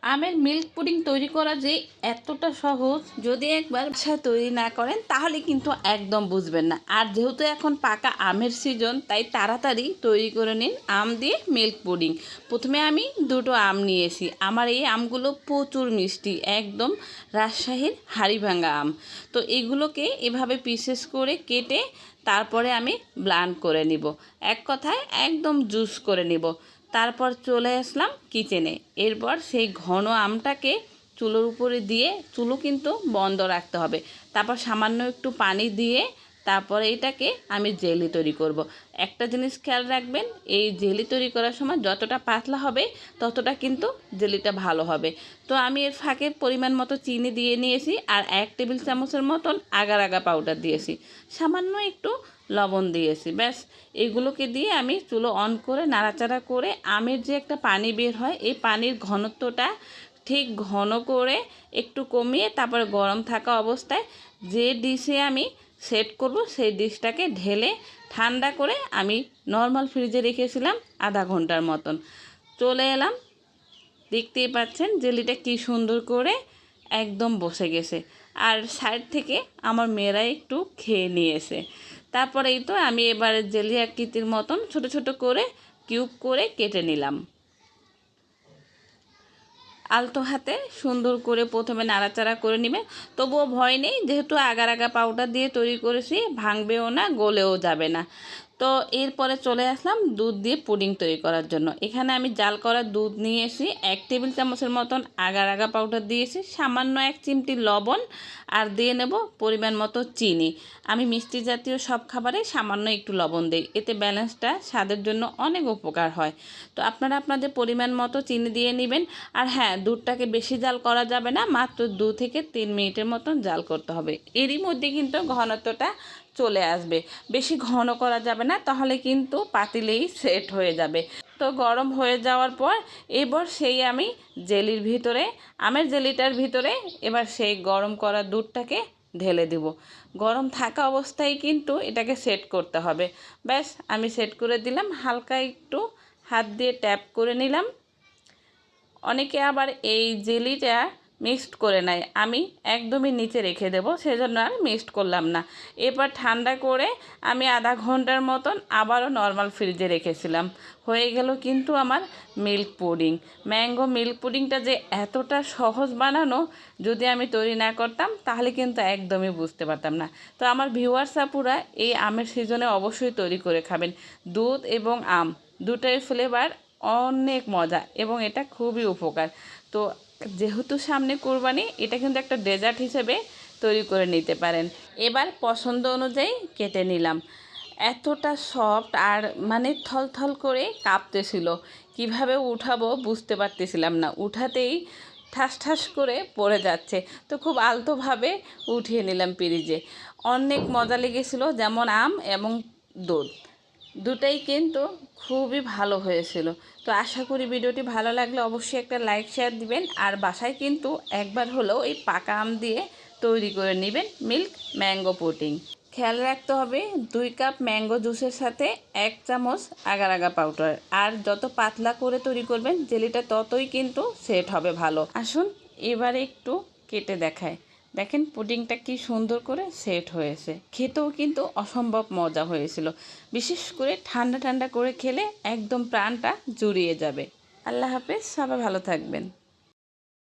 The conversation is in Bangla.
আমের মিল্ক পুডিং তৈরি করা যে এতটা সহজ, যদি একবার বাসায় তৈরি না করেন তাহলে কিন্তু একদম বুঝবেন না। আর যেহেতু এখন পাকা আমের সিজন, তাই তাড়াতাড়ি তৈরি করে নিন আম দিয়ে মিল্ক পুডিং। প্রথমে আমি দুটো আম নিয়েছি। আমার এই আমগুলো প্রচুর মিষ্টি, একদম রাজশাহীর হাড়িভাঙা আম। তো এগুলোকে এভাবে পিসেস করে কেটে তারপরে আমি ব্লান্ড করে নিব, এক কথায় একদম জুস করে নিব। তারপর চলে আসলাম কিচেনে। এরপর সেই ঘন আমটাকে চুলোর উপরে দিয়ে, চুলো কিন্তু বন্ধ রাখতে হবে। তারপর সামান্য একটু পানি দিয়ে তারপরে এটাকে আমি জেলি তৈরি করব। একটা জিনিস খেয়াল রাখবেন, এই জেলি তৈরি করার সময় যতটা পাতলা হবে ততটা কিন্তু জেলিটা ভালো হবে। তো আমি এর ফাঁকে পরিমাণ মতো চিনি দিয়ে নিয়েছি, আর 1 টেবিল চামচের মতন আগার আগা পাউডার দিয়েছি, সামান্য একটু লবণ দিয়েছি। ব্যাস, এগুলোকে দিয়ে আমি চুলো অন করে নাড়াচাড়া করে আমের যে একটা পানি বের হয়, এই পানির ঘনত্বটা ঠিক ঘন করে একটু কমিয়ে তারপরে গরম থাকা অবস্থায় যে ডিশে আমি সেট করব সেই ডিশটাকে ঢেলে ঠান্ডা করে আমি নর্মাল ফ্রিজে রেখেছিলাম আধা ঘন্টার মতন। চলে এলাম, দেখতেই পাচ্ছেন জেলিটা কি সুন্দর করে একদম বসে গেছে। আর সাইড থেকে আমার মেয়েরা একটু খেয়ে নিয়েছে। তারপরে এই তো আমি এবার জেলি আকৃতির মতন ছোট ছোট করে কিউব করে কেটে নিলাম। আলতো হাতে সুন্দর করে প্রথমে নাড়াচাড়া করে নেবেন। তবুও ভয় নেই, যেহেতু আগার আগা পাউডার দিয়ে তৈরি করেছি, ভাঙবেও না, গলেও যাবে না। তো এরপরে চলে আসলাম দুধ দিয়ে পুডিং তৈরি করার জন্য। এখানে আমি জাল করা দুধ নিয়েছি, 1 টেবিল চামচের মতন আগার আগা পাউডার দিয়েছি, সামান্য 1 চিমটি লবণ, আর দিয়ে নেব পরিমাণ মতো চিনি। আমি মিষ্টি জাতীয় সব খাবারে সামান্য একটু লবণ দিই, এতে ব্যালেন্সটা স্বাদের জন্য অনেক উপকার হয়। তো আপনারা আপনাদের পরিমাণ মতো চিনি দিয়ে নেবেন। আর হ্যাঁ, দুধটাকে বেশি জাল করা যাবে না, মাত্র 2 থেকে 3 মিনিটের মতন জাল করতে হবে। এরই মধ্যে কিন্তু ঘনত্বটা চলে আসবে, বেশি ঘন করা যাবে না, তাহলে কিন্তু পাতিলেই সেট হয়ে যাবে। তো গরম হয়ে যাওয়ার পর এবার সেই আমি জেলির ভিতরে, আমের জেলিটার ভিতরে এবার সেই গরম করা দুধটাকে ঢেলে দেব। গরম থাকা অবস্থায় কিন্তু এটাকে সেট করতে হবে। ব্যাস, আমি সেট করে দিলাম, হালকা একটু হাত দিয়ে ট্যাপ করে নিলাম। অনেকে আবার এই জেলিটা মিক্সড করে নেয়, আমি একদমই নিচে রেখে দেবো, সেজন্য আর মিক্সড করলাম না। এরপর ঠান্ডা করে আমি আধা ঘন্টার মতন আবারও নর্মাল ফ্রিজে রেখেছিলাম। হয়ে গেল কিন্তু আমার মিল্ক পুডিং। ম্যাঙ্গো মিল্ক পুডিংটা যে এতটা সহজ বানানো, যদি আমি তৈরি না করতাম তাহলে কিন্তু একদমই বুঝতে পারতাম না। তো আমার ভিউয়ার্স আপুরা এই আমের সিজনে অবশ্যই তৈরি করে খাবেন। দুধ এবং আম দুটোই ফ্লেভার অনেক মজা, এবং এটা খুবই উপকার। তো যেহেতু সামনে কোরবানি, এটা কিন্তু একটা ডেজার্ট হিসেবে তৈরি করে নিতে পারেন। এবার পছন্দ অনুযায়ী কেটে নিলাম। এতটা সফট, আর মানে থলথল করে কাঁপতেছিল, কিভাবে উঠাবো বুঝতে পারতেছিলাম না, উঠাতেই ঠাস ঠাস করে পড়ে যাচ্ছে। তো খুব আলতোভাবে উঠিয়ে নিলাম ফ্রিজে। অনেক মজা লেগেছিলো, যেমন আম এবং দুধ দুটাই কিন্তু খুবই ভালো হয়েছিল। তো আশা করি ভিডিওটি ভালো লাগলে অবশ্যই একটা লাইক শেয়ার দিবেন, আর বাসায় কিন্তু একবার হলেও এই পাকা আম দিয়ে তৈরি করে নেবেন মিল্ক ম্যাঙ্গো পুডিং। খেয়াল রাখতে হবে 2 কাপ ম্যাঙ্গো জুসের সাথে 1 চামচ আগার আগা পাউডার। আর যত পাতলা করে তৈরি করবেন জেলিটা ততই কিন্তু সেট হবে ভালো। আসুন এবারে একটু কেটে দেখায়, দেখেন পুডিংটা কি সুন্দর করে সেট হয়েছে, খেতেও কিন্তু অসম্ভব মজা হয়েছিল। বিশেষ করে ঠান্ডা ঠান্ডা করে খেলে একদম প্রাণটা জুড়িয়ে যাবে। আল্লাহ হাফেজ, সবাই ভালো থাকবেন।